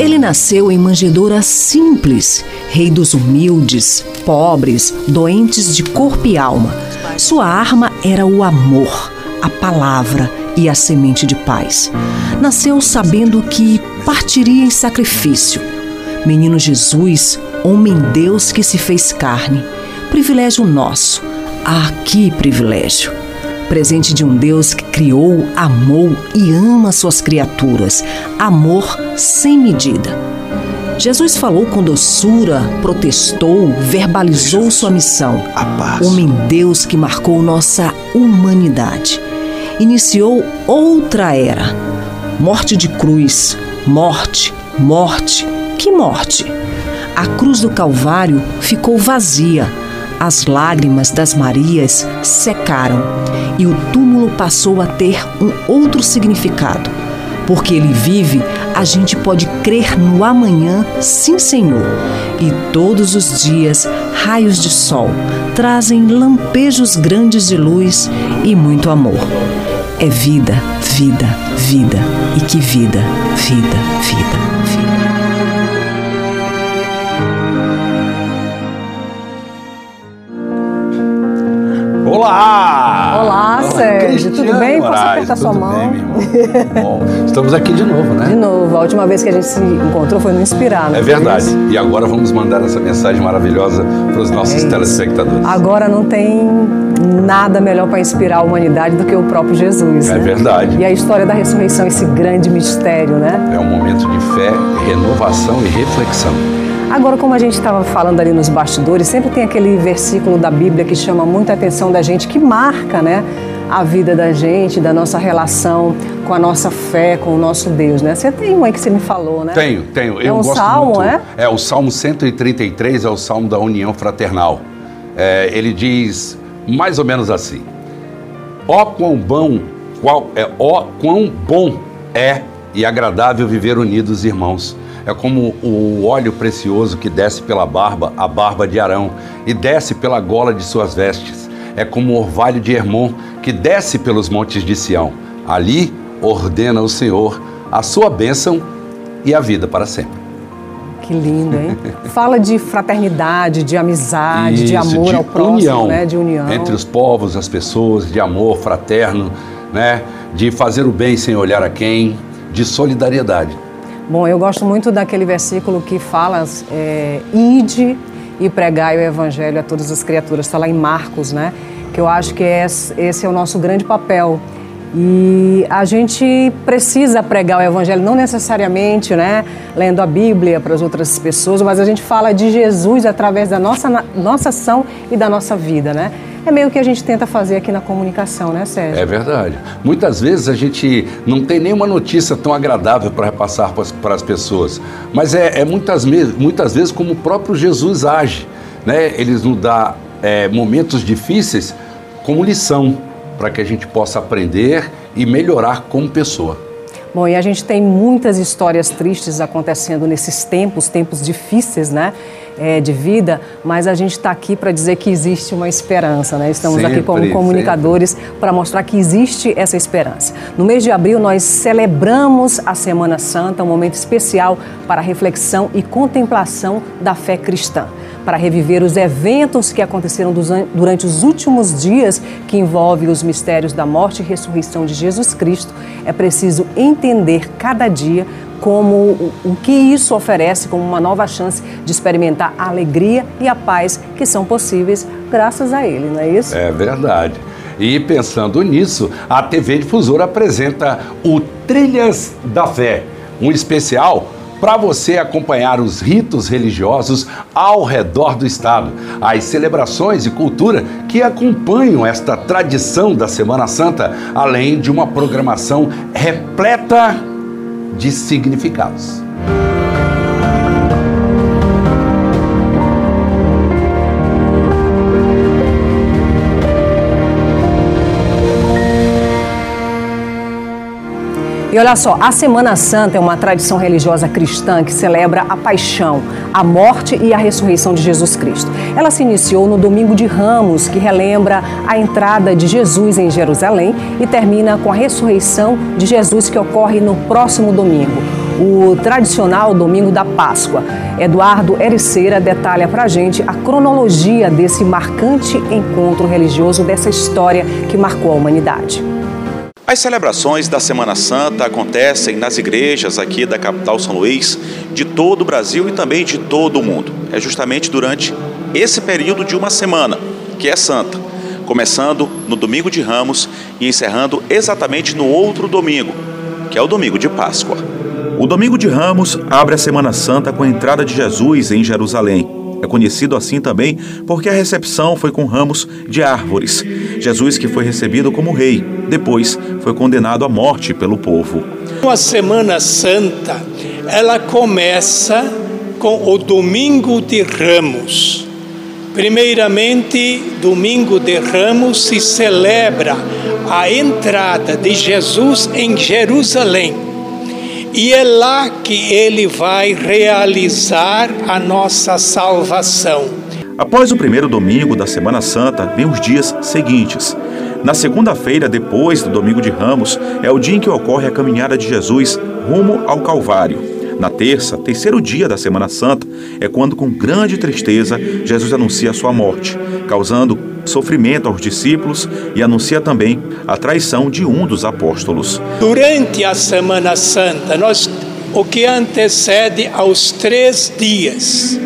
Ele nasceu em manjedoura simples, rei dos humildes, pobres, doentes de corpo e alma. Sua arma era o amor, a palavra e a semente de paz. Nasceu sabendo que partiria em sacrifício. Menino Jesus, homem-deus que se fez carne. Privilégio nosso. Ah, que privilégio! Presente de um Deus que criou, amou e ama suas criaturas. Amor sem medida. Jesus falou com doçura, protestou, verbalizou sua missão. A paz. Homem-deus que marcou nossa humanidade. Iniciou outra era. Morte de cruz. Morte, morte, que morte! A cruz do Calvário ficou vazia. As lágrimas das Marias secaram e o túmulo passou a ter um outro significado. Porque ele vive, a gente pode crer no amanhã, sim, Senhor. E todos os dias, raios de sol trazem lampejos grandes de luz e muito amor. É vida, vida, vida. E que vida, vida, vida, vida. Olá! Olá, Sérgio. Tudo bem? Posso apertar sua mão? Bem, meu irmão. Bom, estamos aqui de novo, né? De novo. A última vez que a gente se encontrou foi no Inspirar, né? É verdade. E agora vamos mandar essa mensagem maravilhosa para os nossos telespectadores. Agora não tem nada melhor para inspirar a humanidade do que o próprio Jesus, né? É verdade. E a história da ressurreição, esse grande mistério, né? É um momento de fé, renovação e reflexão. Agora, como a gente estava falando ali nos bastidores, sempre tem aquele versículo da Bíblia que chama muita atenção da gente, que marca, né, a vida da gente, da nossa relação com a nossa fé, com o nosso Deus, né? Você tem um aí que você me falou, né? Tenho. É Eu um gosto salmo, muito. é? É o Salmo 133, é o Salmo da União Fraternal. Ele diz mais ou menos assim: ó quão bom é e agradável viver unidos, irmãos. É como o óleo precioso que desce pela barba, a barba de Arão, e desce pela gola de suas vestes. É como o orvalho de Hermon, que desce pelos montes de Sião. Ali ordena o Senhor a sua bênção e a vida para sempre. Que lindo, hein? Fala de fraternidade, de amizade, de Isso, amor de ao próximo, união, né? De união. entre os povos, as pessoas, de amor fraterno, né? De fazer o bem sem olhar a quem, de solidariedade. Bom, eu gosto muito daquele versículo que fala ide e pregai o evangelho a todas as criaturas. Está lá em Marcos, né? Que eu acho que esse é o nosso grande papel. E a gente precisa pregar o evangelho, não necessariamente, né, lendo a Bíblia para as outras pessoas, mas a gente fala de Jesus através da nossa ação e da nossa vida, né? É meio que a gente tenta fazer aqui na comunicação, né, Sérgio? É verdade. Muitas vezes a gente não tem nenhuma notícia tão agradável para repassar para as pessoas, mas muitas vezes como o próprio Jesus age, né? Ele nos dá momentos difíceis como lição, para que a gente possa aprender e melhorar como pessoa. Bom, e a gente tem muitas histórias tristes acontecendo nesses tempos difíceis, né, de vida, mas a gente está aqui para dizer que existe uma esperança, né? Estamos aqui como comunicadores para mostrar que existe essa esperança. No mês de abril nós celebramos a Semana Santa, um momento especial para reflexão e contemplação da fé cristã, para reviver os eventos que aconteceram durante os últimos dias, que envolvem os mistérios da morte e ressurreição de Jesus Cristo. É preciso entender cada dia como o que isso oferece como uma nova chance de experimentar a alegria e a paz que são possíveis graças a Ele, não é isso? É verdade. E pensando nisso, a TV Difusora apresenta o Trilhas da Fé, um especial para você acompanhar os ritos religiosos ao redor do estado, as celebrações e cultura que acompanham esta tradição da Semana Santa, além de uma programação repleta de significados. E olha só, a Semana Santa é uma tradição religiosa cristã que celebra a paixão, a morte e a ressurreição de Jesus Cristo. Ela se iniciou no Domingo de Ramos, que relembra a entrada de Jesus em Jerusalém, e termina com a ressurreição de Jesus, que ocorre no próximo domingo. o tradicional domingo da Páscoa. Eduardo Ericeira detalha pra gente a cronologia desse marcante encontro religioso, dessa história que marcou a humanidade. As celebrações da Semana Santa acontecem nas igrejas aqui da capital São Luís, de todo o Brasil e também de todo o mundo. É justamente durante esse período de uma semana, que é santa, começando no domingo de Ramos e encerrando exatamente no outro domingo, que é o domingo de Páscoa. O domingo de Ramos abre a Semana Santa com a entrada de Jesus em Jerusalém. É conhecido assim também porque a recepção foi com ramos de árvores. Jesus, que foi recebido como rei, depois foi condenado à morte pelo povo. A Semana Santa, ela começa com o Domingo de Ramos. Primeiramente, Domingo de Ramos se celebra a entrada de Jesus em Jerusalém. E é lá que ele vai realizar a nossa salvação. Após o primeiro domingo da Semana Santa, vem os dias seguintes. Na segunda-feira, depois do domingo de Ramos, é o dia em que ocorre a caminhada de Jesus rumo ao Calvário. Na terça, terceiro dia da Semana Santa, é quando, com grande tristeza, Jesus anuncia a sua morte, causando sofrimento aos discípulos e anuncia também a traição de um dos apóstolos. Durante a Semana Santa, o que antecede aos 3 dias,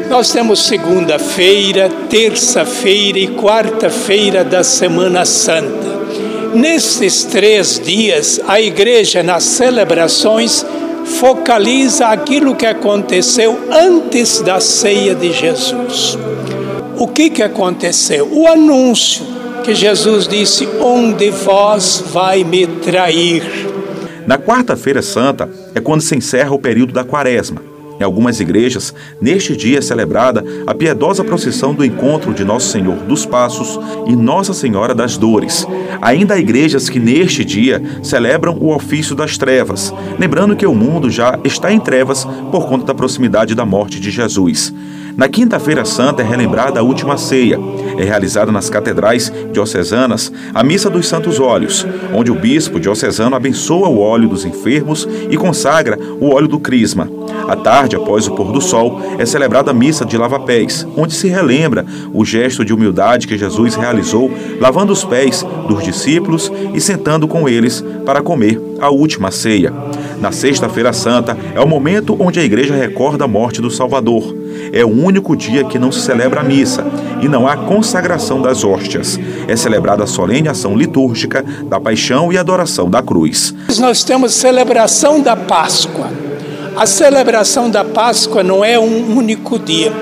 nós temos segunda-feira, terça-feira e quarta-feira da Semana Santa. Nesses 3 dias, a igreja, nas celebrações, focaliza aquilo que aconteceu antes da ceia de Jesus. O que aconteceu? O anúncio que Jesus disse: um de vós vai me trair. Na quarta-feira santa é quando se encerra o período da Quaresma. Em algumas igrejas, neste dia é celebrada a piedosa procissão do encontro de Nosso Senhor dos Passos e Nossa Senhora das Dores. Ainda há igrejas que neste dia celebram o ofício das trevas, lembrando que o mundo já está em trevas por conta da proximidade da morte de Jesus. Na quinta-feira santa é relembrada a última ceia. É realizada nas catedrais diocesanas a Missa dos Santos Óleos, onde o bispo diocesano abençoa o óleo dos enfermos e consagra o óleo do crisma. À tarde, após o pôr do sol, é celebrada a Missa de Lava-Pés, onde se relembra o gesto de humildade que Jesus realizou, lavando os pés dos discípulos e sentando com eles para comer a última ceia. Na sexta-feira santa é o momento onde a igreja recorda a morte do Salvador. É o único dia que não se celebra a missa e não há consagração das hóstias. É celebrada a solene ação litúrgica da paixão e adoração da cruz. Nós temos celebração da Páscoa. A celebração da Páscoa não é um único dia.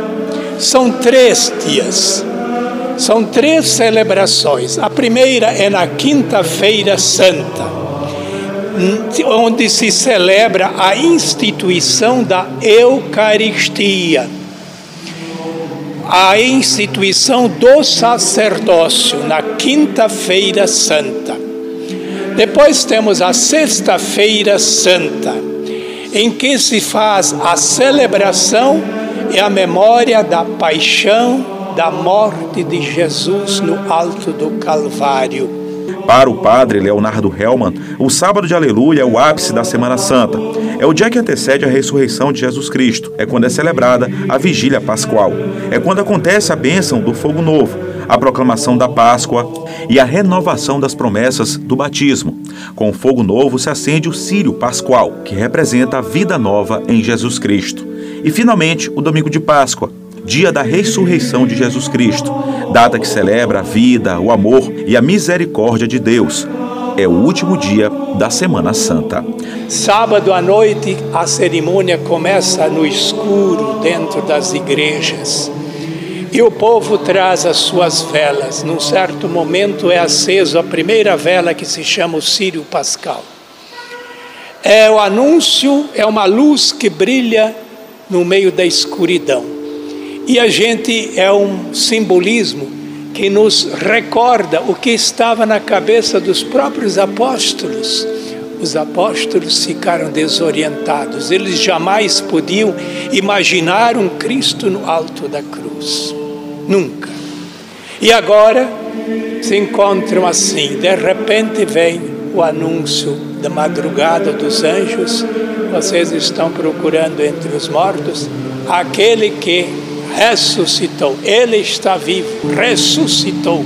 São 3 dias. São 3 celebrações. A primeira é na quinta-feira santa, onde se celebra a instituição da Eucaristia, a instituição do sacerdócio na quinta-feira santa. Depois temos a sexta-feira santa, em que se faz a celebração e a memória da paixão, da morte de Jesus no alto do Calvário. Para o padre Leonardo Hellman, o sábado de Aleluia é o ápice da Semana Santa. É o dia que antecede a ressurreição de Jesus Cristo. É quando é celebrada a Vigília Pascual. É quando acontece a bênção do fogo novo, a proclamação da Páscoa e a renovação das promessas do batismo. Com o fogo novo se acende o círio pascual, que representa a vida nova em Jesus Cristo. E, finalmente, o domingo de Páscoa, dia da ressurreição de Jesus Cristo, data que celebra a vida, o amor e a misericórdia de Deus. É o último dia da Semana Santa. Sábado à noite, a cerimônia começa no escuro dentro das igrejas. E o povo traz as suas velas. Num certo momento é aceso a primeira vela, que se chama o Círio Pascal. É o anúncio, é uma luz que brilha no meio da escuridão. E a gente é um simbolismo que nos recorda o que estava na cabeça dos próprios apóstolos. Os apóstolos ficaram desorientados. Eles jamais podiam imaginar um Cristo no alto da cruz. Nunca. E agora se encontram assim. De repente vem o anúncio da madrugada dos anjos, vocês estão procurando entre os mortos aquele que ressuscitou. Ele está vivo, ressuscitou.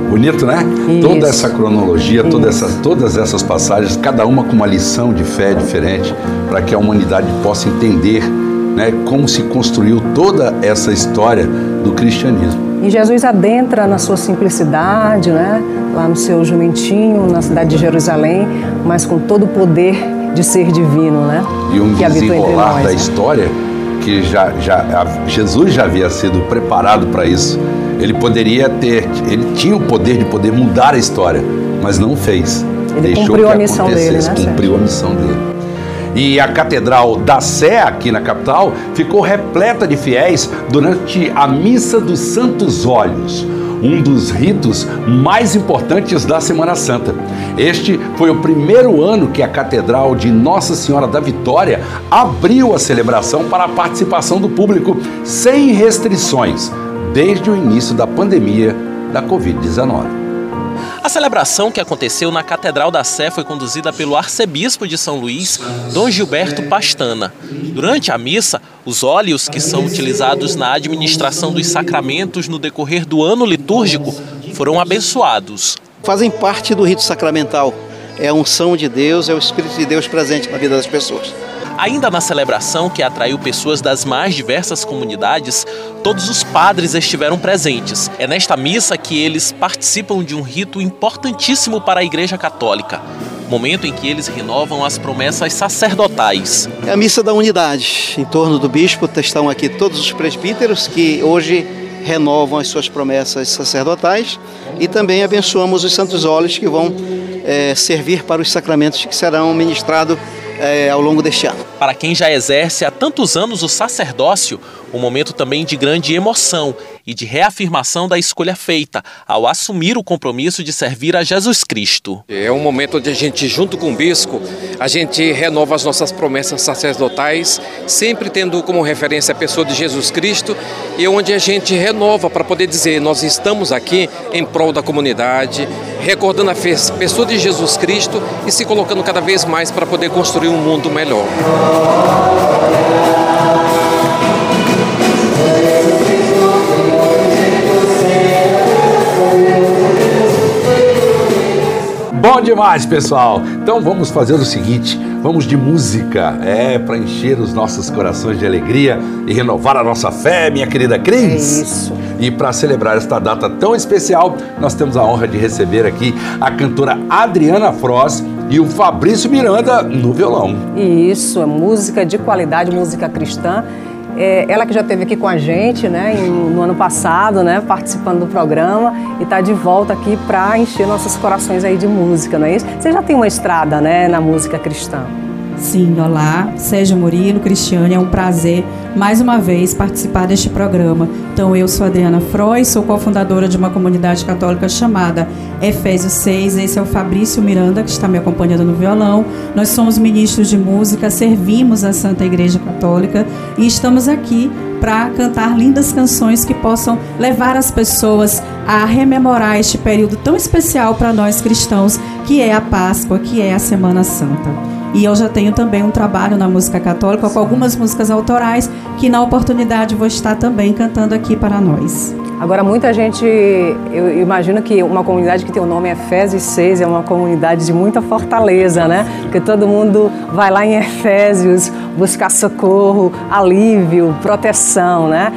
Bonito, né? Isso. Toda essa cronologia, todas essas passagens, cada uma com uma lição de fé diferente, para que a humanidade possa entender, né, como se construiu toda essa história do cristianismo. E Jesus adentra na sua simplicidade, né? Lá no seu jumentinho, na cidade de Jerusalém, mas com todo o poder de ser divino, né? E um que desenrolar nós, da né? história que Jesus já havia sido preparado para isso. Ele tinha o poder de poder mudar a história, mas não fez. Ele cumpriu a missão dele, né? Cumpriu a missão dele. E a Catedral da Sé, aqui na capital, ficou repleta de fiéis durante a Missa dos Santos Óleos, um dos ritos mais importantes da Semana Santa. Este foi o primeiro ano que a Catedral de Nossa Senhora da Vitória abriu a celebração para a participação do público sem restrições, desde o início da pandemia da Covid-19. A celebração que aconteceu na Catedral da Sé foi conduzida pelo arcebispo de São Luís, Dom Gilberto Pastana. Durante a missa, os óleos que são utilizados na administração dos sacramentos no decorrer do ano litúrgico foram abençoados. Fazem parte do rito sacramental. É a unção de Deus, é o Espírito de Deus presente na vida das pessoas. Ainda na celebração, que atraiu pessoas das mais diversas comunidades, todos os padres estiveram presentes. É nesta missa que eles participam de um rito importantíssimo para a Igreja Católica, momento em que eles renovam as promessas sacerdotais. É a missa da unidade. Em torno do bispo estão aqui todos os presbíteros que hoje renovam as suas promessas sacerdotais e também abençoamos os santos óleos que vão servir para os sacramentos que serão ministrados ao longo deste ano. Para quem já exerce há tantos anos o sacerdócio, um momento também de grande emoção e de reafirmação da escolha feita ao assumir o compromisso de servir a Jesus Cristo. É um momento onde a gente, junto com o bispo, a gente renova as nossas promessas sacerdotais, sempre tendo como referência a pessoa de Jesus Cristo, e onde a gente renova para poder dizer, nós estamos aqui em prol da comunidade, recordando a pessoa de Jesus Cristo e se colocando cada vez mais para poder construir um mundo melhor. Bom demais, pessoal! Então vamos fazer o seguinte, vamos de música, para encher os nossos corações de alegria e renovar a nossa fé, minha querida Cris. É isso. E para celebrar esta data tão especial, nós temos a honra de receber aqui a cantora Adriana Froz e o Fabrício Miranda no violão. Isso, é música de qualidade, música cristã. Ela que já esteve aqui com a gente, né, no ano passado, né, participando do programa, e está de volta aqui para encher nossos corações aí de música, não é isso? Você já tem uma estrada, né, na música cristã? Sim, olá, Sérgio Murilo, Cristiane, é um prazer mais uma vez participar deste programa. Então eu sou Adriana Frois, sou cofundadora de uma comunidade católica chamada Efésios 6, esse é o Fabrício Miranda que está me acompanhando no violão. Nós somos ministros de música, servimos a Santa Igreja Católica e estamos aqui para cantar lindas canções que possam levar as pessoas a rememorar este período tão especial para nós cristãos, que é a Páscoa, que é a Semana Santa. E eu já tenho também um trabalho na música católica com algumas músicas autorais que na oportunidade vou estar também cantando aqui para nós. Agora muita gente, eu imagino que uma comunidade que tem o nome Efésios 6 é uma comunidade de muita fortaleza, né? Porque todo mundo vai lá em Efésios buscar socorro, alívio, proteção, né?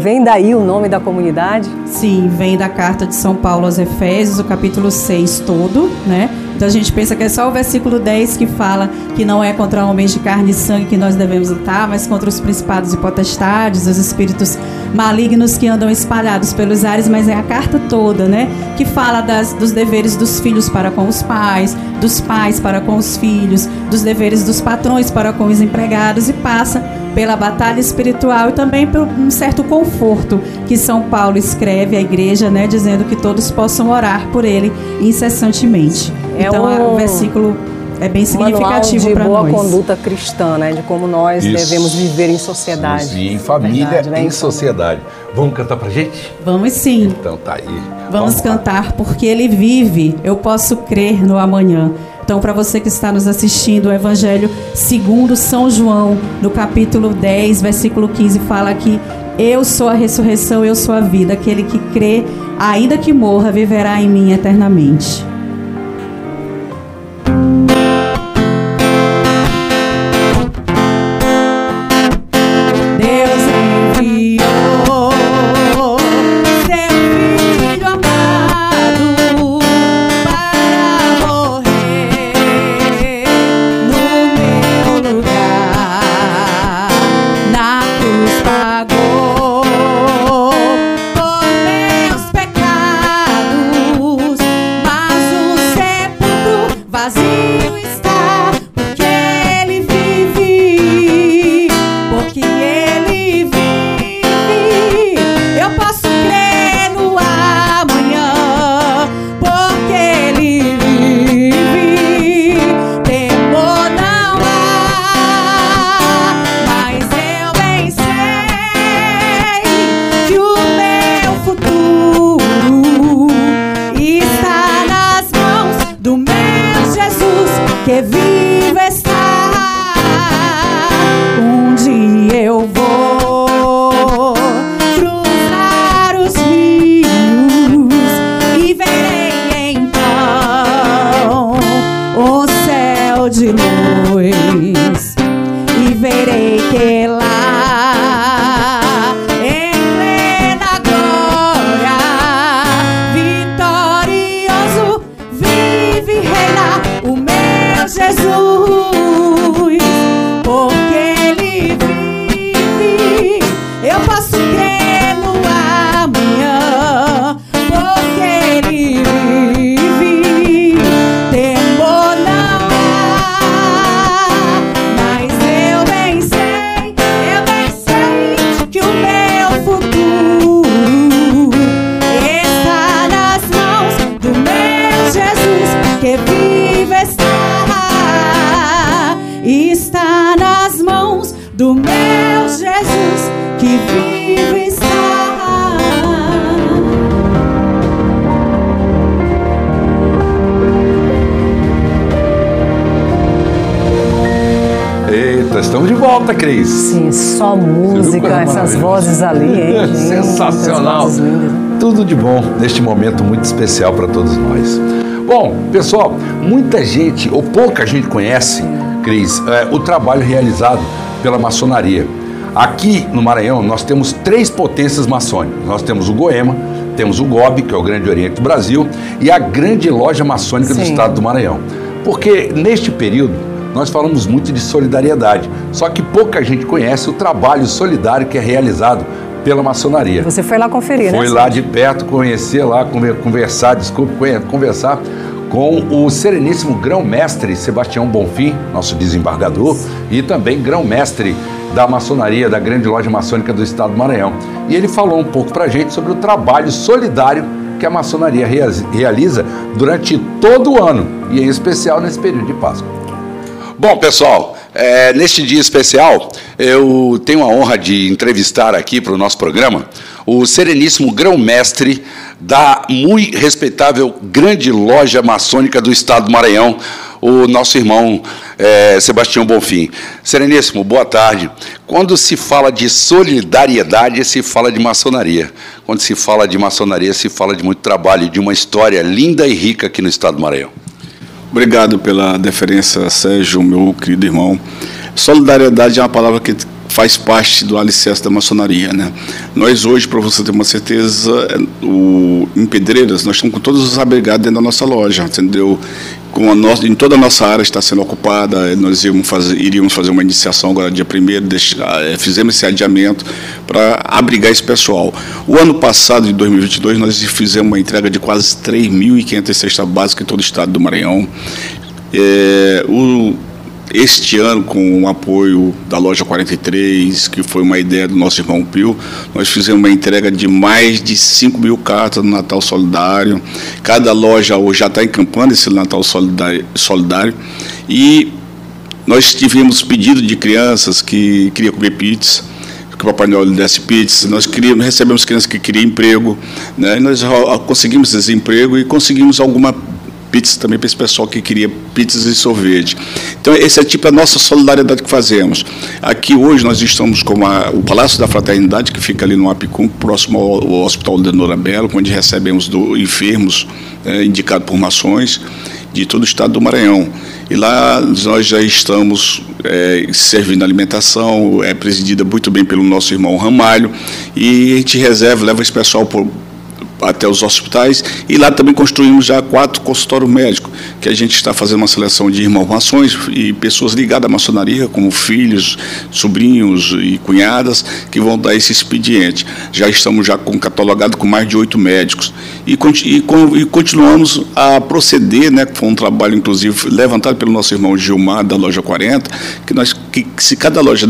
Vem daí o nome da comunidade? Sim, vem da carta de São Paulo aos Efésios, o capítulo 6 todo, né? Então a gente pensa que é só o versículo 10 que fala que não é contra homens de carne e sangue que nós devemos lutar, mas contra os principados e potestades, os espíritos malignos que andam espalhados pelos ares, mas é a carta toda, né? Que fala dos deveres dos filhos para com os pais, dos pais para com os filhos, dos deveres dos patrões para com os empregados, e passa pela batalha espiritual e também por um certo conforto que São Paulo escreve à igreja, né? Dizendo que todos possam orar por ele incessantemente. Então o versículo é bem significativo para nós. Manual de boa conduta cristã, né? De como nós devemos viver em sociedade. Sim, em família, verdade, né? Em sociedade. Vamos cantar pra gente? Vamos sim. Então tá aí. Vamos cantar Porque Ele Vive, Eu Posso Crer no Amanhã. Então, para você que está nos assistindo, o Evangelho segundo São João, no capítulo 10, versículo 15, fala que eu sou a ressurreição, eu sou a vida. Aquele que crê, ainda que morra, viverá em mim eternamente. Estamos de volta, Cris. Sim, só música, essas vozes ali, hein? Sensacional. Tudo de bom neste momento muito especial para todos nós. Bom, pessoal, muita gente, ou pouca gente conhece, Cris, o trabalho realizado pela maçonaria. Aqui no Maranhão, nós temos 3 potências maçônicas. Nós temos o Goema, temos o GOB, que é o Grande Oriente do Brasil, e a Grande Loja Maçônica do Estado do Maranhão. Porque neste período, nós falamos muito de solidariedade, só que pouca gente conhece o trabalho solidário que é realizado pela maçonaria. Você foi lá conferir, né? Foi lá de perto, conhecer lá, conversar com o Sereníssimo Grão-Mestre Sebastião Bonfim, nosso desembargador, e também Grão-Mestre da maçonaria, da Grande Loja Maçônica do Estado do Maranhão. E ele falou um pouco pra gente sobre o trabalho solidário que a maçonaria realiza durante todo o ano, e em especial nesse período de Páscoa. Bom, pessoal, neste dia especial, eu tenho a honra de entrevistar aqui para o nosso programa o Sereníssimo Grão-Mestre da muito respeitável Grande Loja Maçônica do Estado do Maranhão, o nosso irmão Sebastião Bonfim. Sereníssimo, boa tarde. Quando se fala de solidariedade, se fala de maçonaria. Quando se fala de maçonaria, se fala de muito trabalho, de uma história linda e rica aqui no Estado do Maranhão. Obrigado pela deferência, Sérgio, meu querido irmão. Solidariedade é uma palavra que faz parte do alicerce da maçonaria, né? Nós hoje, para você ter uma certeza, em Pedreiras, nós estamos com todos os abrigados dentro da nossa loja, entendeu? Em toda a nossa área está sendo ocupada, nós iríamos fazer uma iniciação agora dia 1º, fizemos esse adiamento para abrigar esse pessoal. O ano passado, de 2022, nós fizemos uma entrega de quase 3.500 cestas básicas em todo o estado do Maranhão. este ano, com o apoio da Loja 43, que foi uma ideia do nosso irmão Pio, nós fizemos uma entrega de mais de 5 mil cartas no Natal Solidário. Cada loja hoje já está encampando esse Natal Solidário. E nós tivemos pedido de crianças que queriam comer pizza, que o Papai Noel desse pizza. Nós recebemos crianças que queriam emprego, né? E nós conseguimos esse emprego e conseguimos alguma pizza também para esse pessoal que queria pizzas e sorvete. Então, esse é tipo a nossa solidariedade que fazemos. Aqui hoje nós estamos com o Palácio da Fraternidade, que fica ali no Apicum, próximo ao Hospital de Nora Belo, onde recebemos enfermos indicados por maçons de todo o estado do Maranhão. E lá nós já estamos servindo alimentação, é presidida muito bem pelo nosso irmão Ramalho, e a gente leva esse pessoal até os hospitais, e lá também construímos já 4 consultórios médicos, que a gente está fazendo uma seleção de irmãos maçons e pessoas ligadas à maçonaria, como filhos, sobrinhos e cunhadas, que vão dar esse expediente. Já estamos catalogado com mais de 8 médicos. E continuamos a proceder, né, foi um trabalho, inclusive, levantado pelo nosso irmão Gilmar, da Loja 40, que se cada loja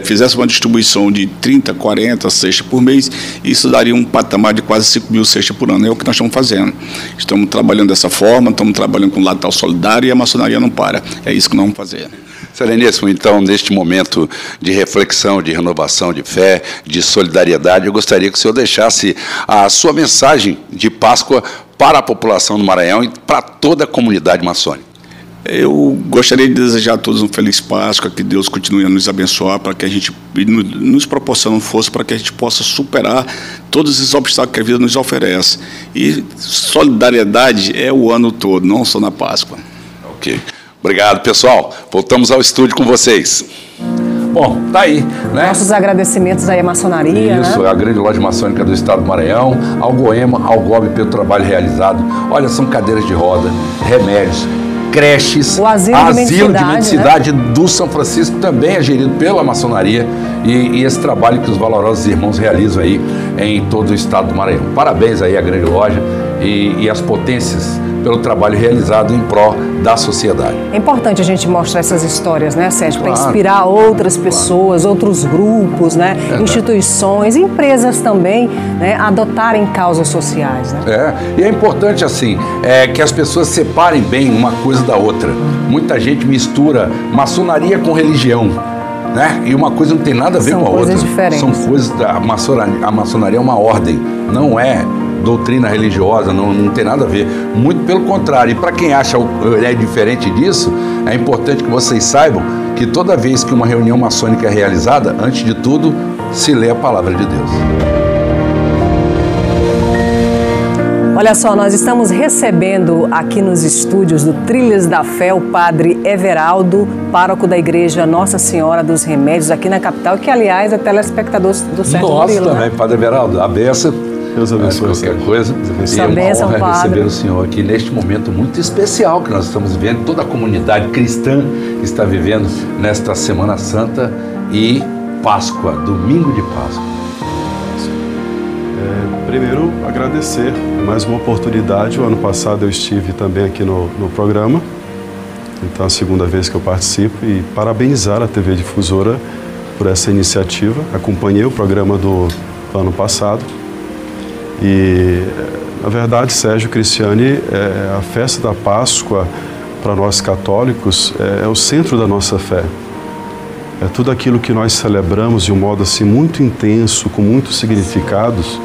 fizesse uma distribuição de 30, 40 cestas por mês, isso daria um patamar de quase 5 mil cestas por ano. É o que nós estamos fazendo. Estamos trabalhando dessa forma, estamos trabalhando com o Natal Solidário, e a maçonaria não para. É isso que nós vamos fazer. Sereníssimo, então, neste momento de reflexão, de renovação, de fé, de solidariedade, eu gostaria que o senhor deixasse a sua mensagem de Páscoa para a população do Maranhão e para toda a comunidade maçônica. Eu gostaria de desejar a todos um feliz Páscoa, que Deus continue a nos abençoar, para que a gente nos proporcione força para que a gente possa superar todos esses obstáculos que a vida nos oferece. E solidariedade é o ano todo, não só na Páscoa. Ok. Obrigado, pessoal. Voltamos ao estúdio com vocês. Bom, tá aí, né? Nossos agradecimentos aí à maçonaria, Isso, né? A grande loja maçônica do estado do Maranhão, ao Goema, ao GOB pelo trabalho realizado. Olha, são cadeiras de roda, remédios, creches, o asilo de mendicidade, né, do São Francisco também é gerido pela maçonaria, e esse trabalho que os valorosos irmãos realizam aí em todo o estado do Maranhão. Parabéns aí à grande loja e às potências pelo trabalho realizado em prol da sociedade. É importante a gente mostrar essas histórias, né, Sérgio? Claro. Para inspirar outras pessoas, outros grupos, né, instituições, empresas também, né, a adotarem causas sociais, né? E é importante, assim, que as pessoas separem bem uma coisa da outra. Muita gente mistura maçonaria com religião, né? E uma coisa não tem nada a ver com a outra. São coisas diferentes. São coisas a maçonaria é uma ordem, não é doutrina religiosa, não tem nada a ver. Muito pelo contrário. E para quem acha diferente disso, é importante que vocês saibam que toda vez que uma reunião maçônica é realizada, antes de tudo, se lê a palavra de Deus. Olha só, nós estamos recebendo aqui nos estúdios do Trilhas da Fé o padre Everaldo, pároco da Igreja Nossa Senhora dos Remédios aqui na capital, que aliás é telespectador do Sérgio Murilo. Nossa, também, padre Everaldo, a benção. Deus abençoe qualquer coisa. E é uma honra receber o senhor aqui neste momento muito especial que nós estamos vivendo, toda a comunidade cristã está vivendo nesta Semana Santa e Páscoa, domingo de Páscoa. Primeiro, agradecer mais uma oportunidade. O ano passado eu estive também aqui no programa, então é a segunda vez que eu participo, e parabenizar a TV Difusora por essa iniciativa. Acompanhei o programa do ano passado. E, na verdade, Sérgio, Cristiane, a festa da Páscoa, para nós católicos, é o centro da nossa fé. É tudo aquilo que nós celebramos de um modo assim muito intenso, com muitos significados,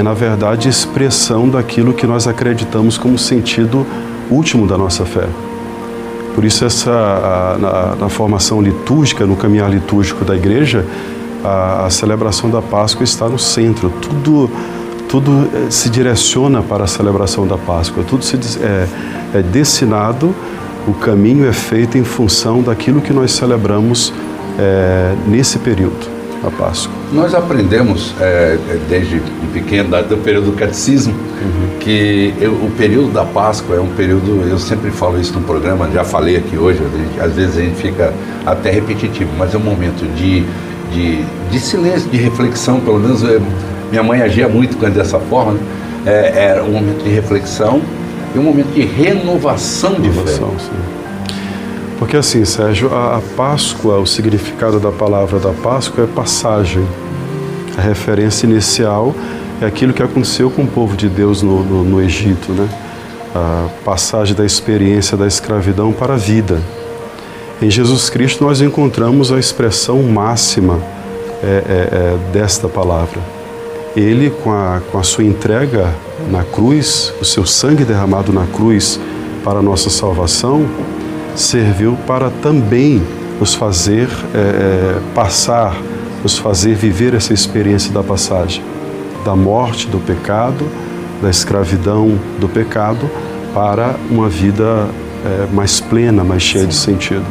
na verdade, expressão daquilo que nós acreditamos como sentido último da nossa fé. Por isso, na formação litúrgica, no caminhar litúrgico da Igreja, a celebração da Páscoa está no centro. Tudo se direciona para a celebração da Páscoa. Tudo é destinado, o caminho é feito em função daquilo que nós celebramos nesse período, a Páscoa. Nós aprendemos, desde pequeno, do período do catecismo, que o período da Páscoa é um período, eu sempre falo isso no programa, já falei aqui hoje, às vezes a gente fica até repetitivo, mas é um momento de silêncio, de reflexão. Pelo menos minha mãe agia muito dessa forma, né? Era um momento de reflexão e um momento de renovação de fé. Sim. Porque assim, Sérgio, a Páscoa, o significado da palavra da Páscoa é passagem. A referência inicial é aquilo que aconteceu com o povo de Deus no Egito, né? A passagem da experiência da escravidão para a vida. Em Jesus Cristo nós encontramos a expressão máxima desta palavra. Ele, com a sua entrega na cruz, o seu sangue derramado na cruz para a nossa salvação, serviu para também nos fazer passar, nos fazer viver essa experiência da passagem, da morte do pecado, da escravidão do pecado, para uma vida mais plena, mais cheia de sentido.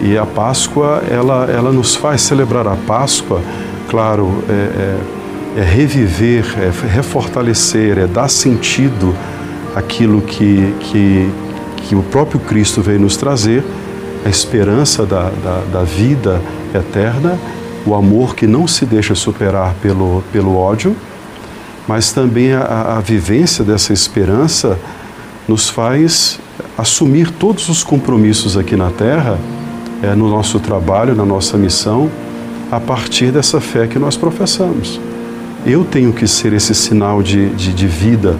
E a Páscoa, ela nos faz celebrar a Páscoa, claro, reviver, refortalecer, dar sentido àquilo que o próprio Cristo veio nos trazer, a esperança da vida eterna, o amor que não se deixa superar pelo ódio, mas também a vivência dessa esperança nos faz assumir todos os compromissos aqui na Terra, no nosso trabalho, na nossa missão, a partir dessa fé que nós professamos. Eu tenho que ser esse sinal de vida,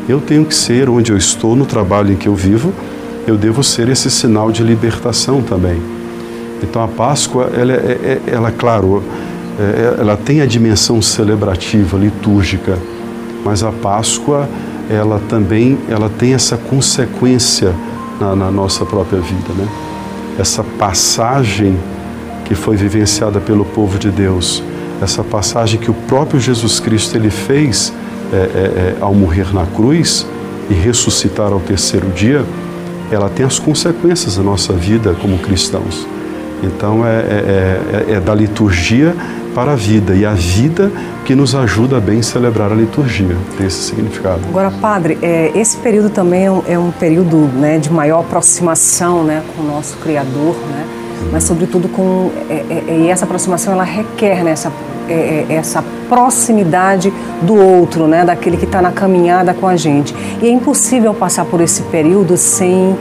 eu tenho que ser, onde eu estou, no trabalho em que eu vivo, eu devo ser esse sinal de libertação também. Então a Páscoa, claro, ela tem a dimensão celebrativa, litúrgica, mas a Páscoa, ela tem essa consequência na nossa própria vida, né? Essa passagem que foi vivenciada pelo povo de Deus, essa passagem que o próprio Jesus Cristo ele fez ao morrer na cruz e ressuscitar ao terceiro dia, ela tem as consequências da nossa vida como cristãos. Então é da liturgia para a vida, e a vida que nos ajuda a bem celebrar a liturgia, tem esse significado. Agora, padre, esse período também é um período, né, de maior aproximação, né, com o nosso Criador, né, mas sobretudo e essa aproximação ela requer, né, essa proximidade do outro, né, daquele que está na caminhada com a gente. E é impossível passar por esse período sem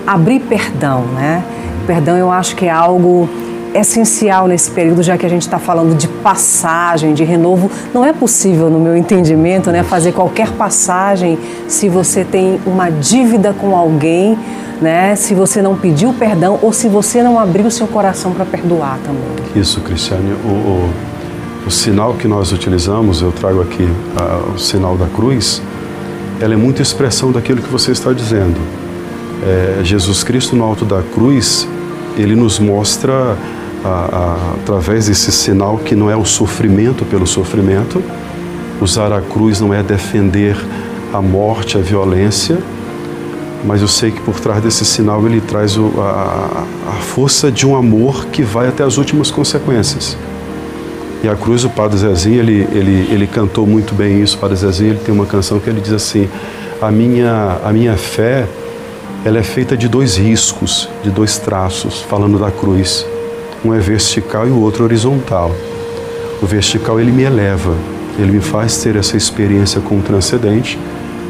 abrir perdão, né? Perdão, eu acho que é algo essencial nesse período, já que a gente está falando de passagem, de renovo. Não é possível, no meu entendimento, né, fazer qualquer passagem se você tem uma dívida com alguém, né, se você não pediu perdão ou se você não abriu o seu coração para perdoar também. Isso, Cristiane. O sinal que nós utilizamos, eu trago aqui o sinal da cruz, ela é muita expressão daquilo que você está dizendo. Jesus Cristo no alto da cruz, ele nos mostra, através desse sinal, que não é o sofrimento pelo sofrimento. Usar a cruz não é defender a morte, a violência, mas eu sei que por trás desse sinal ele traz a força de um amor que vai até as últimas consequências. E a cruz, o Padre Zezinho, ele cantou muito bem isso. O Padre Zezinho, ele tem uma canção que ele diz assim: a minha fé, ela é feita de dois riscos, de dois traços, falando da cruz. Um é vertical e o outro horizontal. O vertical, ele me eleva, ele me faz ter essa experiência com o transcendente,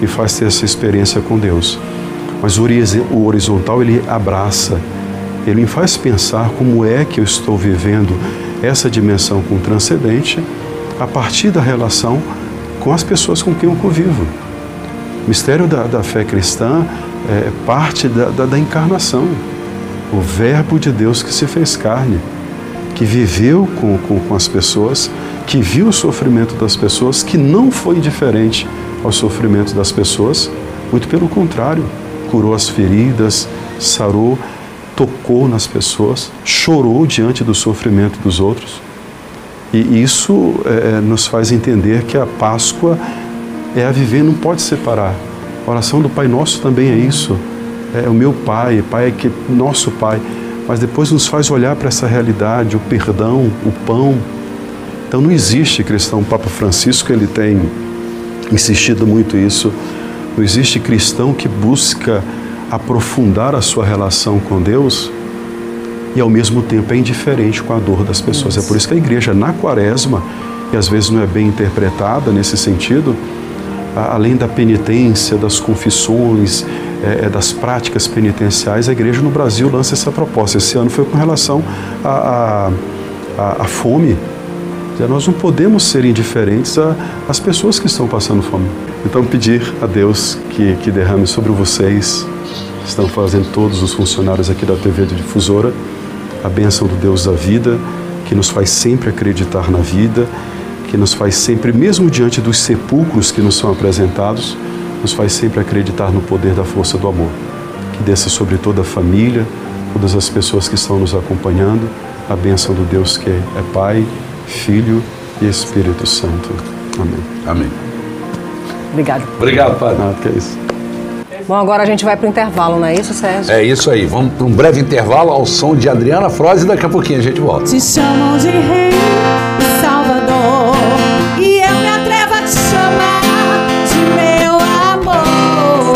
me faz ter essa experiência com Deus. Mas o horizontal, ele abraça, ele me faz pensar como é que eu estou vivendo essa dimensão com o transcendente a partir da relação com as pessoas com quem eu convivo. O mistério da fé cristã é parte da encarnação. O Verbo de Deus que se fez carne, que viveu com as pessoas, que viu o sofrimento das pessoas, que não foi indiferente ao sofrimento das pessoas, muito pelo contrário, curou as feridas, sarou, tocou nas pessoas, chorou diante do sofrimento dos outros. E isso nos faz entender que a Páscoa é a viver, não pode separar. A oração do Pai Nosso também é isso. É o meu Pai, Pai é que nosso Pai. Mas depois nos faz olhar para essa realidade, o perdão, o pão. Então não existe cristão. O Papa Francisco, ele tem insistido muito isso. Não existe cristão que busca aprofundar a sua relação com Deus e ao mesmo tempo é indiferente com a dor das pessoas. É por isso que a igreja na Quaresma, e às vezes não é bem interpretada nesse sentido, além da penitência, das confissões, das práticas penitenciais, a igreja no Brasil lança essa proposta. Esse ano foi com relação à fome. Nós não podemos ser indiferentes às pessoas que estão passando fome. Então, pedir a Deus que derrame sobre vocês, que estão fazendo todos os funcionários aqui da TV de Difusora, a bênção do Deus da vida, que nos faz sempre acreditar na vida, que nos faz sempre, mesmo diante dos sepulcros que nos são apresentados, nos faz sempre acreditar no poder da força do amor. Que desça sobre toda a família, todas as pessoas que estão nos acompanhando, a bênção do Deus que é Pai, Filho e Espírito Santo. Amém. Amém. Obrigado. Obrigado, Padre. Nada, que é isso. Bom, agora a gente vai para o intervalo, não é isso, Sérgio? É isso aí. Vamos para um breve intervalo ao som de Adriana Frois e daqui a pouquinho a gente volta. Te chamam de Rei e Salvador, e eu me atrevo a te chamar de meu amor.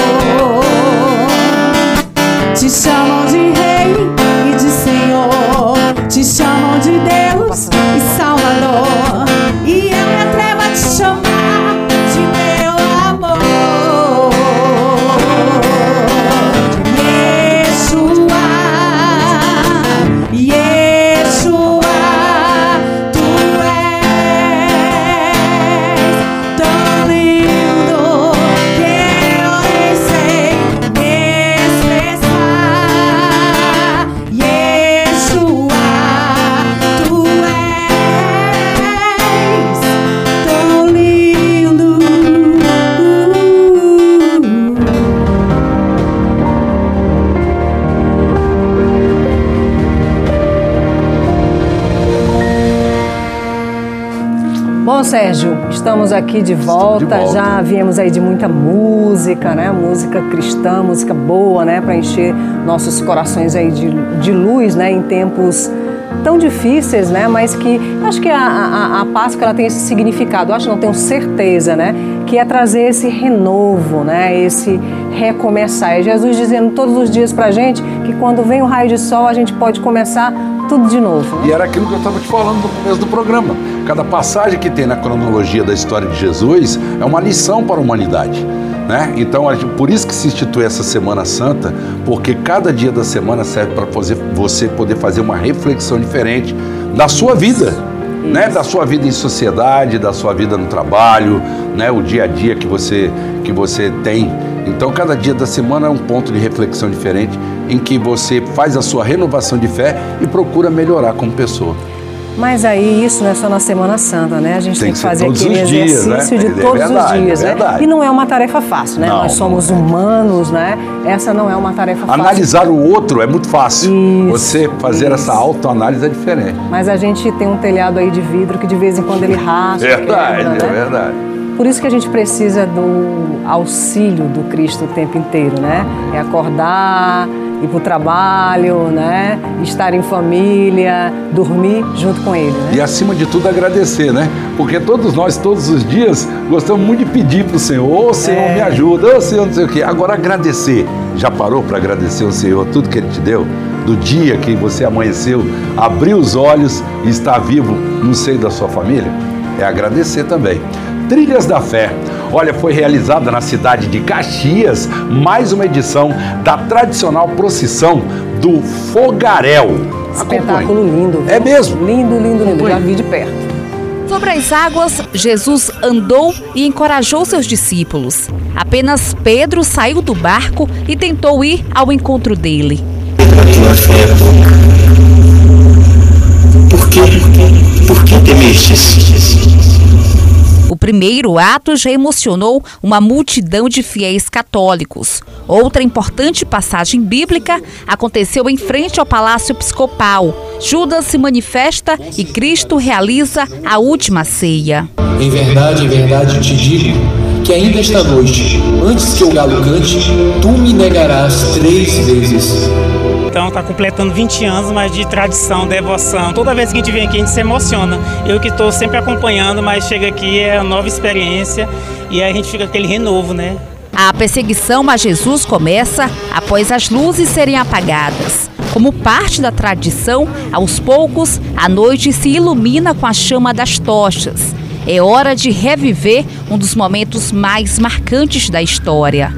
Te chamam de Rei e de Senhor, te chamam de Deus e Salvador, e eu me atrevo a te chamar de meu amor. Yeshua, tu és tão lindo que eu nem sei expressar. Yeshua, tu és tão lindo. Bom, Sérgio, estamos aqui de volta. Já viemos aí de muita música, né? Música cristã, música boa, né? Para encher nossos corações aí de luz, né? Em tempos tão difíceis, né? Mas que acho que a Páscoa ela tem esse significado, acho, não tenho certeza, né? Que é trazer esse renovo, né? Esse recomeçar. É Jesus dizendo todos os dias pra gente que quando vem o raio de sol a gente pode começar tudo de novo. Né? E era aquilo que eu estava te falando no começo do programa. Cada passagem que tem na cronologia da história de Jesus é uma lição para a humanidade. Né? Então, por isso que se institui essa Semana Santa, porque cada dia da semana serve para você poder fazer uma reflexão diferente da sua vida, né? Da sua vida em sociedade, da sua vida no trabalho, né? O dia a dia que você tem. Então, cada dia da semana é um ponto de reflexão diferente em que você faz a sua renovação de fé e procura melhorar como pessoa. Mas aí isso não é só na Semana Santa, né? A gente tem que fazer aquele dias, exercício, né? De todos os dias, né? E não é uma tarefa fácil, né? Nós somos humanos, né? Essa não é uma tarefa fácil. Analisar o outro é muito fácil. Você fazer essa autoanálise é diferente. Mas a gente tem um telhado aí de vidro que de vez em quando ele rasga. Verdade, quebra, né? É verdade. Por isso que a gente precisa do auxílio do Cristo o tempo inteiro, né? É acordar, ir para o trabalho, né? Estar em família, dormir junto com Ele, né? E acima de tudo agradecer, né? Porque todos nós, todos os dias, gostamos muito de pedir para o Senhor, ô Senhor, me ajuda, ô Senhor, não sei o quê. Agora agradecer. Já parou para agradecer ao Senhor tudo que Ele te deu? Do dia que você amanheceu, abriu os olhos e está vivo no seio da sua família? É agradecer também. Trilhas da Fé. Olha, foi realizada na cidade de Caxias mais uma edição da tradicional procissão do Fogaréu. Espetáculo lindo. É mesmo? Lindo, lindo, lindo. Já vi de perto. Sobre as águas, Jesus andou e encorajou seus discípulos. Apenas Pedro saiu do barco e tentou ir ao encontro dele. Por que temestes? O primeiro ato já emocionou uma multidão de fiéis católicos. Outra importante passagem bíblica aconteceu em frente ao Palácio Episcopal. Judas se manifesta e Cristo realiza a última ceia. Em verdade te digo que ainda esta noite, antes que o galo cante, tu me negarás 3 vezes. Então está completando 20 anos, mas de tradição, devoção. Toda vez que a gente vem aqui, a gente se emociona. Eu que estou sempre acompanhando, mas chega aqui, é uma nova experiência e aí a gente fica com aquele renovo, né? A perseguição a Jesus começa após as luzes serem apagadas. Como parte da tradição, aos poucos, a noite se ilumina com a chama das tochas. É hora de reviver um dos momentos mais marcantes da história.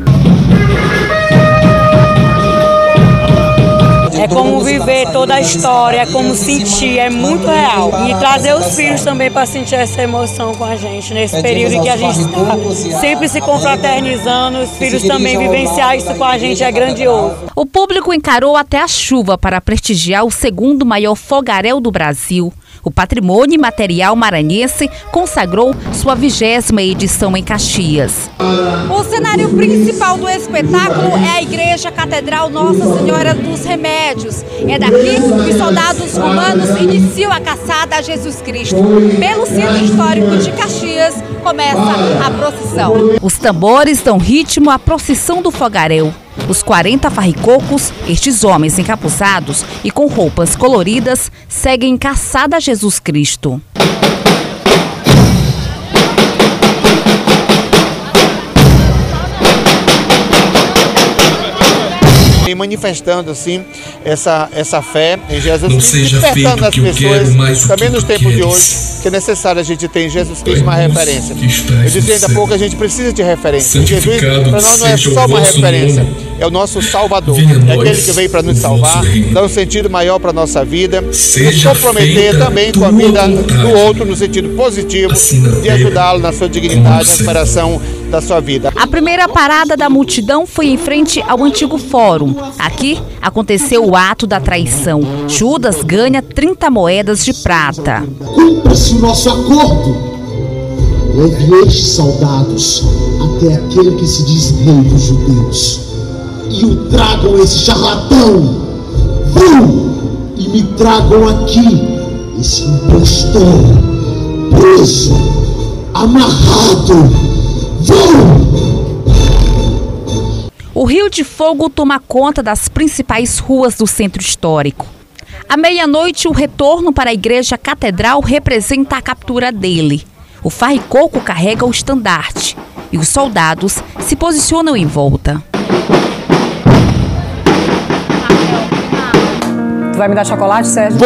É como viver toda a história, é como sentir, é muito real. E trazer os filhos também para sentir essa emoção com a gente, nesse período em que a gente está sempre se confraternizando, os filhos também vivenciar isso com a gente é grandioso. O público encarou até a chuva para prestigiar o segundo maior fogaréu do Brasil. O Patrimônio Imaterial Maranhense consagrou sua 20ª edição em Caxias. O cenário principal do espetáculo é a Igreja Catedral Nossa Senhora dos Remédios. É daqui que soldados romanos iniciam a caçada a Jesus Cristo. Pelo centro histórico de Caxias começa a procissão. Os tambores dão ritmo à procissão do fogaréu. Os 40 farricocos, estes homens encapuzados e com roupas coloridas, seguem caçada a Jesus Cristo. Manifestando assim essa fé em Jesus Cristo, despertando as pessoas também nos tempos de hoje, que é necessário a gente ter em Jesus Cristo uma referência. Eu dizia ainda há pouco, a gente precisa de referência. Jesus para nós não é só uma referência, é o nosso Salvador, é aquele que veio para nos salvar, dar um sentido maior para a nossa vida, nos comprometer também com a vida do outro no sentido positivo, de ajudá-lo na sua dignidade, na superação da sua vida. A primeira parada da multidão foi em frente ao antigo fórum. Aqui aconteceu o ato da traição. Judas ganha 30 moedas de prata. Cumpra-se o nosso acordo. Leve estes soldados até aquele que se diz rei dos judeus e o tragam esse charlatão. Vão e me tragam aqui esse impostor preso, amarrado. O Rio de Fogo toma conta das principais ruas do centro histórico. À meia-noite, o retorno para a Igreja Catedral representa a captura dele. O farricoco carrega o estandarte e os soldados se posicionam em volta. Tu vai me dar chocolate, Sérgio?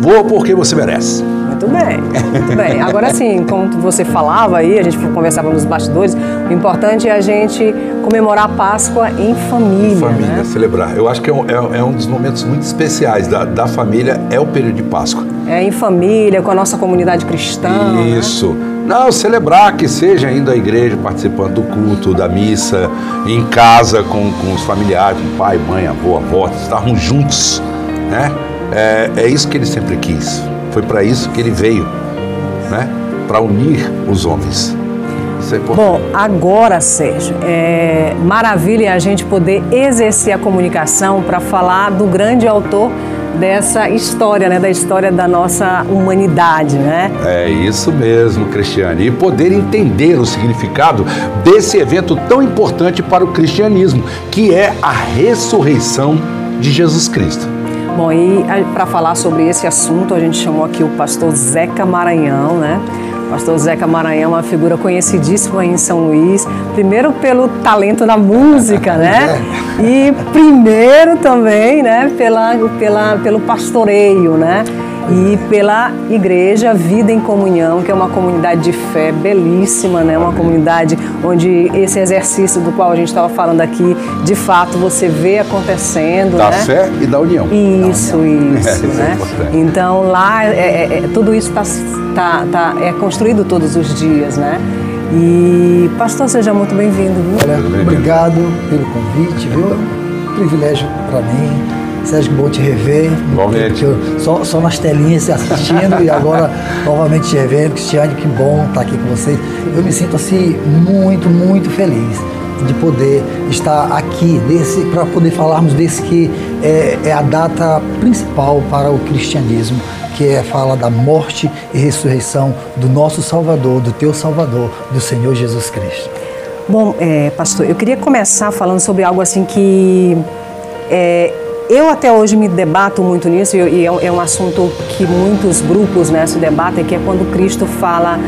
Vou porque você merece. Muito bem, muito bem. Agora sim, como você falava aí, a gente conversava nos bastidores, o importante é a gente comemorar a Páscoa em família. Família, né? Celebrar. Eu acho que é um dos momentos muito especiais da família, é o período de Páscoa. É em família, com a nossa comunidade cristã. Isso. Né? Não, celebrar que seja indo à igreja, participando do culto, da missa, em casa com os familiares, com pai, mãe, avô, avó, estarmos juntos, né? É isso que ele sempre quis. Foi para isso que ele veio, né? Para unir os homens. Isso é importante. Bom, agora, Sérgio, maravilha a gente poder exercer a comunicação para falar do grande autor dessa história, né? Da história da nossa humanidade, né? É isso mesmo, Cristiane. E poder entender o significado desse evento tão importante para o cristianismo, que é a ressurreição de Jesus Cristo. Bom, e para falar sobre esse assunto, a gente chamou aqui o pastor Zeca Maranhão, né? O pastor Zeca Maranhão é uma figura conhecidíssima em São Luís, primeiro pelo talento na música, né? E primeiro também, né, pelo pastoreio, né? E pela Igreja Vida em Comunhão, que é uma comunidade de fé belíssima, né? Uma comunidade onde esse exercício do qual a gente estava falando aqui, de fato, você vê acontecendo. Da né? fé e da união. Isso, né? Então, lá, tudo isso é construído todos os dias, né? E, pastor, seja muito bem-vindo. Obrigado pelo convite, viu? É um privilégio para mim. Sérgio, bom te rever. Igualmente. Só nas telinhas assistindo e agora novamente te revendo. Cristiane, que bom estar aqui com vocês. Eu me sinto assim muito, muito feliz de poder estar aqui para poder falarmos desse que é a data principal para o cristianismo, que fala da morte e ressurreição do nosso Salvador, do teu Salvador, do Senhor Jesus Cristo. Bom, pastor, eu queria começar falando sobre algo assim que eu até hoje me debato muito nisso, e é um assunto que muitos grupos, né, se debatem, que é quando Cristo fala,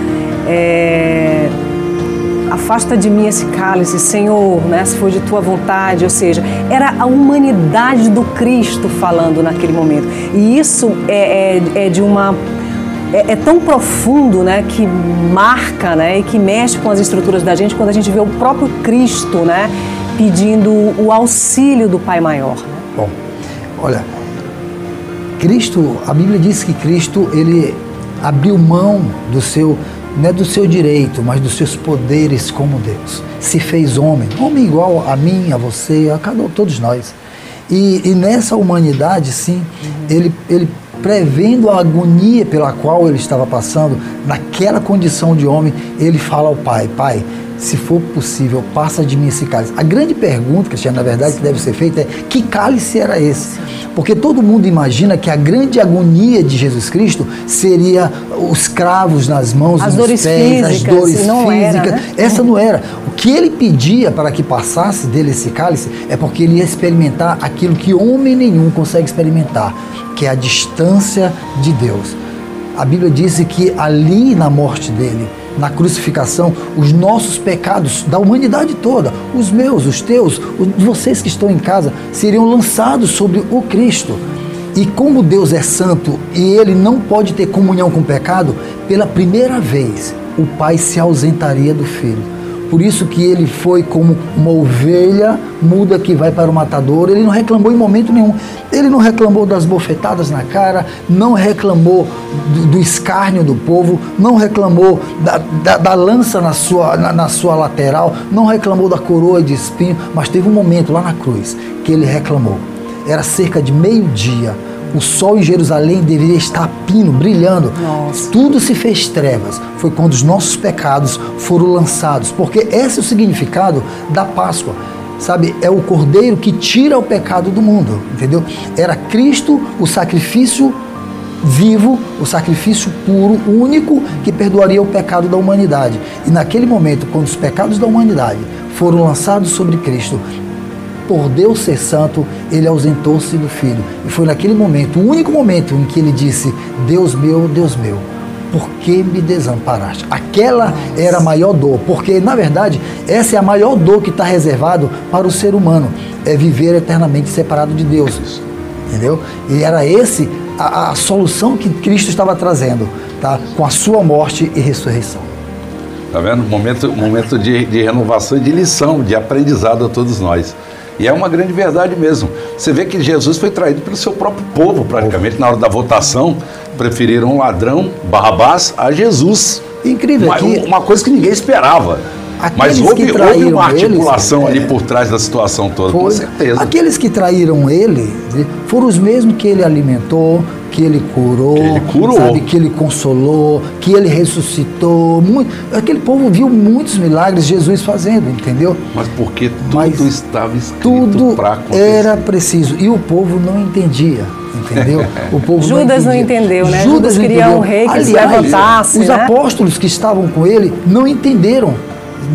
afasta de mim esse cálice, Senhor, né, se for de tua vontade. Ou seja, era a humanidade do Cristo falando naquele momento. E isso é tão profundo, né, que marca, né, e que mexe com as estruturas da gente quando a gente vê o próprio Cristo, né, pedindo o auxílio do Pai Maior. Bom, Olha, Cristo, a Bíblia diz que Cristo, ele abriu mão do seu, não é do seu direito, mas dos seus poderes como Deus. Se fez homem igual a mim, a você, a todos nós. E nessa humanidade, sim, ele prevendo a agonia pela qual ele estava passando, naquela condição de homem, ele fala ao Pai: Pai, se for possível, passa de mim esse cálice. A grande pergunta, Cristiano, na verdade, que deve ser feita é: que cálice era esse? Porque todo mundo imagina que a grande agonia de Jesus Cristo seria os cravos nas mãos e nos pés, as dores físicas. Né? Essa não era. O que ele pedia para que passasse dele esse cálice é porque ele ia experimentar aquilo que homem nenhum consegue experimentar, que é a distância de Deus. A Bíblia diz que ali na morte dele, na crucificação, os nossos pecados da humanidade toda, os meus, os teus, vocês que estão em casa, seriam lançados sobre o Cristo. E como Deus é santo e ele não pode ter comunhão com o pecado, pela primeira vez o Pai se ausentaria do Filho. Por isso que ele foi como uma ovelha muda que vai para o matador. Ele não reclamou em momento nenhum. Ele não reclamou das bofetadas na cara, não reclamou do escárnio do povo, não reclamou da lança na sua lateral, não reclamou da coroa de espinho, mas teve um momento lá na cruz que ele reclamou. Era cerca de meio-dia. O sol em Jerusalém deveria estar a pino, brilhando. Nossa. Tudo se fez trevas. Foi quando os nossos pecados foram lançados. Porque esse é o significado da Páscoa. Sabe, é o Cordeiro que tira o pecado do mundo, entendeu? Era Cristo, o sacrifício vivo, o sacrifício puro, único, que perdoaria o pecado da humanidade. E naquele momento, quando os pecados da humanidade foram lançados sobre Cristo, por Deus ser santo, ele ausentou-se do Filho. E foi naquele momento, o único momento em que ele disse: Deus meu, por que me desamparaste? Aquela era a maior dor, porque na verdade essa é a maior dor que está reservado para o ser humano, é viver eternamente separado de Deus, entendeu? E era esse a solução que Cristo estava trazendo, tá? Com a sua morte e ressurreição. Tá vendo? Momento de renovação e de lição, de aprendizado a todos nós. E é uma grande verdade mesmo. Você vê que Jesus foi traído pelo seu próprio povo, praticamente. Na hora da votação, preferiram um ladrão, Barrabás, a Jesus. Incrível. Uma coisa que ninguém esperava. Mas houve uma articulação ali por trás da situação toda, com certeza. Aqueles que traíram ele foram os mesmos que ele alimentou, que ele curou, sabe, que ele consolou, que ele ressuscitou. Aquele povo viu muitos milagres Jesus fazendo, entendeu? Mas porque tudo estava escrito para acontecer. Era preciso. E o povo não entendia. Entendeu? O povo Judas não entendeu, né? Judas queria um rei que se levantasse. Os apóstolos que estavam com ele não entenderam.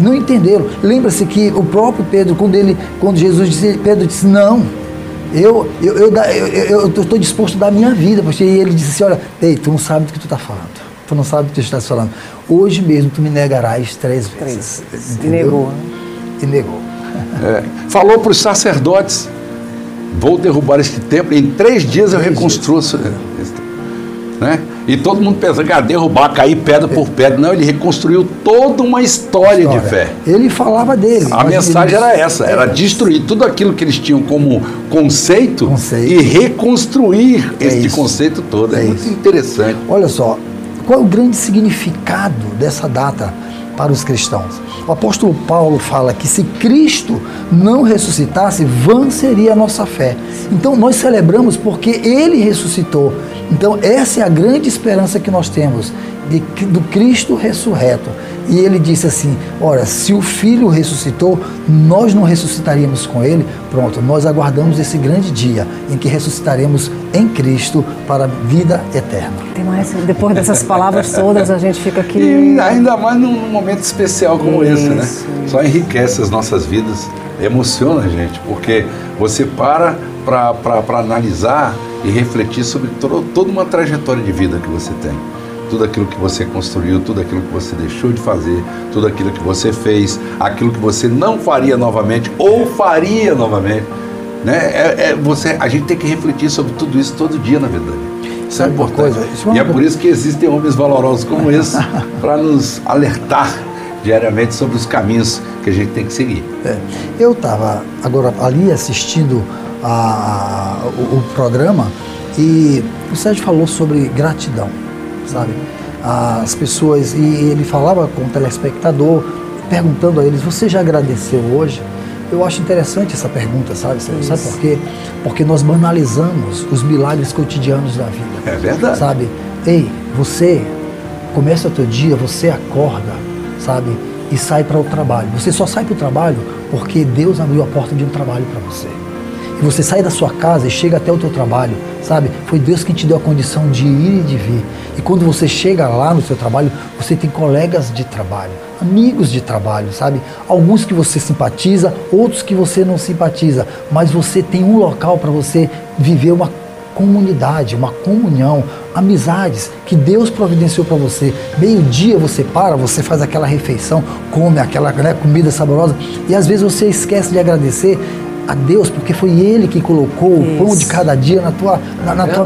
Não entenderam. Lembra-se que o próprio Pedro, quando Jesus disse, Pedro disse: não, eu estou disposto a dar a minha vida. E ele disse assim: olha, ei, tu não sabe do que tu está falando. Tu não sabe do que tu estás falando. Hoje mesmo tu me negarás 3 vezes. E negou. E negou. Falou para os sacerdotes: vou derrubar este templo, em 3 dias eu reconstruo. Né? E todo mundo pensando que ia derrubar, cair pedra por pedra. Não, ele reconstruiu toda uma história de fé. Ele falava dele. A mensagem era essa, era destruir tudo aquilo que eles tinham como conceito. E reconstruir este conceito todo. É muito interessante. Olha só, qual é o grande significado dessa data para os cristãos? O apóstolo Paulo fala que se Cristo não ressuscitasse, vã seria a nossa fé. Então nós celebramos porque ele ressuscitou. Então essa é a grande esperança que nós temos, do Cristo ressurreto. E ele disse assim: ora, se o Filho ressuscitou, nós não ressuscitaríamos com ele? Pronto, nós aguardamos esse grande dia em que ressuscitaremos em Cristo para a vida eterna. Tem mais, depois dessas palavras todas, a gente fica aqui... E ainda mais num momento especial como esse, né? Só enriquece as nossas vidas, emociona a gente, porque você para analisar e refletir sobre toda uma trajetória de vida que você tem. Tudo aquilo que você construiu, tudo aquilo que você deixou de fazer, tudo aquilo que você fez, aquilo que você não faria novamente ou faria novamente. Né? A gente tem que refletir sobre tudo isso todo dia, na verdade. Isso é importante. E é por isso que existem homens valorosos como esse, para nos alertar diariamente sobre os caminhos que a gente tem que seguir. Eu estava agora ali assistindo o programa, e o Sérgio falou sobre gratidão, sabe? As pessoas, e ele falava com o telespectador, perguntando a eles: você já agradeceu hoje? Eu acho interessante essa pergunta, sabe? Sabe por quê? Porque nós banalizamos os milagres cotidianos da vida. É verdade. Sabe? Ei, você começa o teu dia, você acorda, sabe? E sai para o trabalho. Você só sai para o trabalho porque Deus abriu a porta de um trabalho para você. E você sai da sua casa e chega até o teu trabalho, sabe? Foi Deus quem te deu a condição de ir e de vir. E quando você chega lá no seu trabalho, você tem colegas de trabalho, amigos de trabalho, sabe? Alguns que você simpatiza, outros que você não simpatiza. Mas você tem um local para você viver uma comunidade, uma comunhão, amizades que Deus providenciou para você. Meio-dia você para, você faz aquela refeição, come aquela comida saborosa e às vezes você esquece de agradecer a Deus, porque foi Ele que colocou o pão de cada dia na tua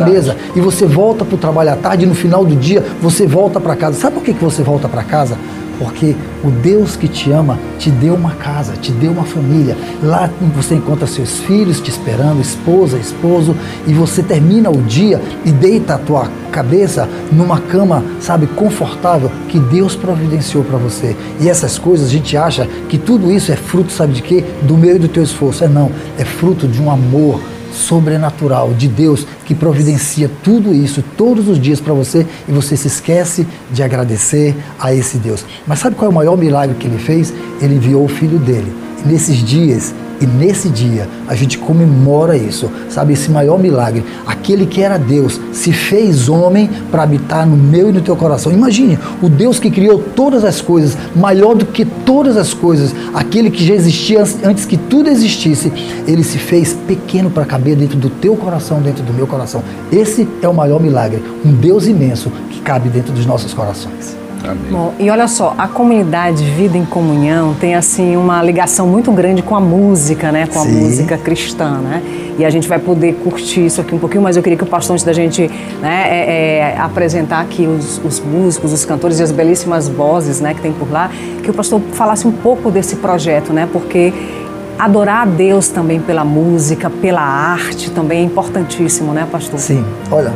mesa. E você volta para o trabalho à tarde e no final do dia você volta para casa. Sabe por que você volta para casa? Porque o Deus que te ama te deu uma casa, te deu uma família. Lá você encontra seus filhos te esperando, esposa, esposo, e você termina o dia e deita a tua cabeça numa cama, sabe, confortável, que Deus providenciou para você. E essas coisas, a gente acha que tudo isso é fruto, sabe de quê? Do meu e do teu esforço. Não, é fruto de um amor sobrenatural de Deus que providencia tudo isso todos os dias para você, e você se esquece de agradecer a esse Deus. Mas sabe qual é o maior milagre que Ele fez? Ele enviou o Filho dele. E nesses dias e nesse dia a gente comemora isso, sabe, esse maior milagre. Aquele que era Deus se fez homem para habitar no meu e no teu coração. Imagine, o Deus que criou todas as coisas, maior do que todas as coisas, aquele que já existia antes que tudo existisse, Ele se fez pequeno para caber dentro do teu coração, dentro do meu coração. Esse é o maior milagre, um Deus imenso que cabe dentro dos nossos corações. Amém. Bom, e olha só, a comunidade Vida em Comunhão tem assim uma ligação muito grande com a música, né? Com a música cristã, né? E a gente vai poder curtir isso aqui um pouquinho, mas eu queria que o pastor, antes da gente apresentar aqui os músicos, os cantores e as belíssimas vozes, né, que tem por lá, que o pastor falasse um pouco desse projeto, né? Porque adorar a Deus também pela música, pela arte também é importantíssimo, né, pastor? Sim, olha,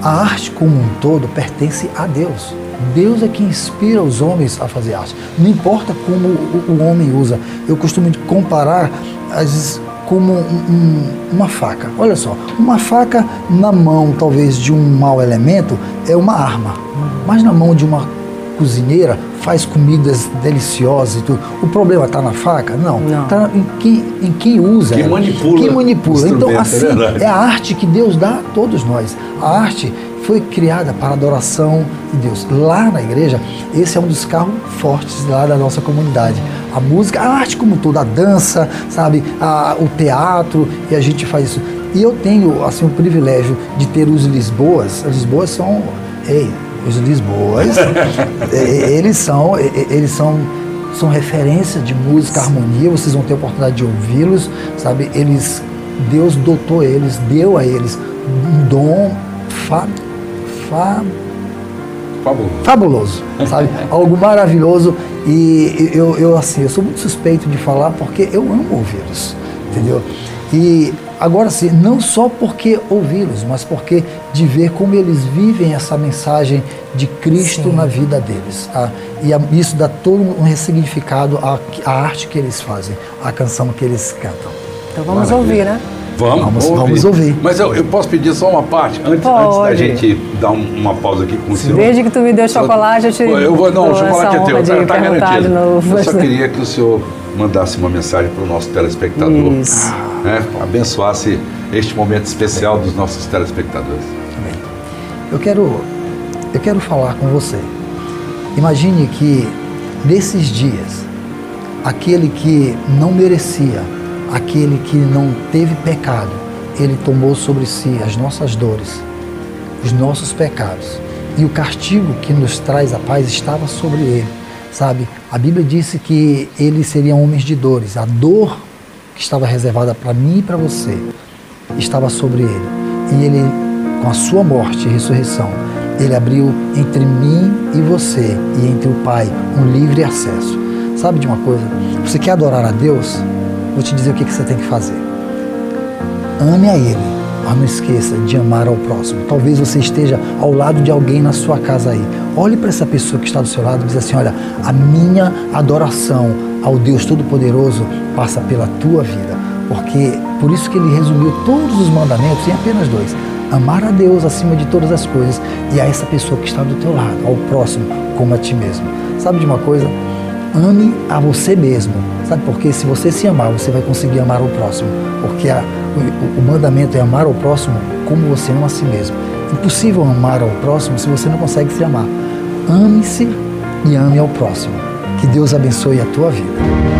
a arte como um todo pertence a Deus. Deus é quem inspira os homens a fazer arte. Não importa como o homem usa. Eu costumo comparar, às vezes, como uma faca. Olha só, uma faca na mão, talvez, de um mau elemento, é uma arma. Mas na mão de uma cozinheira, faz comidas deliciosas e tudo. O problema está na faca? Não. Está em quem usa. Quem manipula. Quem manipula. Então, assim, é a arte que Deus dá a todos nós. A arte foi criada para a adoração de Deus. Lá na igreja, esse é um dos carros fortes lá da nossa comunidade. A música, a arte como toda, a dança, sabe, o teatro, e a gente faz isso. E eu tenho, assim, o privilégio de ter os Lisboas. Os Lisboas são... os Lisboas, eles são referência de música, harmonia. Vocês vão ter a oportunidade de ouvi-los, sabe? Deus dotou eles, deu a eles um dom fabuloso, sabe? Algo maravilhoso. E eu sou muito suspeito de falar porque eu amo ouvi-los, entendeu? E agora sim, não só porque ouvi-los, mas porque de ver como eles vivem essa mensagem de Cristo na vida deles. E isso dá todo um ressignificado à arte que eles fazem, à canção que eles cantam. Então vamos ouvir, né? Vamos ouvir. Mas eu posso pedir só uma parte, antes da gente dar uma pausa aqui com o senhor? Desde que tu me deu chocolate, eu te o chocolate é teu, tá garantido. Novo. Eu só queria que o senhor mandasse uma mensagem para o nosso telespectador, né? Abençoasse este momento especial dos nossos telespectadores. Amém. Eu quero falar com você. Imagine que nesses dias, aquele que não merecia, aquele que não teve pecado, ele tomou sobre si as nossas dores, os nossos pecados, e o castigo que nos traz a paz estava sobre ele, sabe? A Bíblia disse que eles seriam homens de dores. A dor que estava reservada para mim e para você estava sobre ele, e ele, com a sua morte e ressurreição, ele abriu entre mim e você e entre o Pai um livre acesso. Sabe de uma coisa? Você quer adorar a Deus? Vou te dizer o que você tem que fazer. ame a Ele. Mas não esqueça de amar ao próximo. Talvez você esteja ao lado de alguém na sua casa aí. Olhe para essa pessoa que está do seu lado e diz assim: olha, a minha adoração ao Deus Todo-Poderoso passa pela tua vida. Porque por isso que Ele resumiu todos os mandamentos em apenas 2. Amar a Deus acima de todas as coisas e a essa pessoa que está do teu lado, ao próximo, como a ti mesmo. Sabe de uma coisa? Ame a você mesmo. Sabe por quê? Se você se amar, você vai conseguir amar o próximo. Porque o mandamento é amar ao próximo como você ama a si mesmo. Impossível amar ao próximo se você não consegue se amar. Ame-se e ame ao próximo. Que Deus abençoe a tua vida.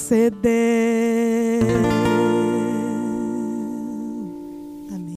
conceder.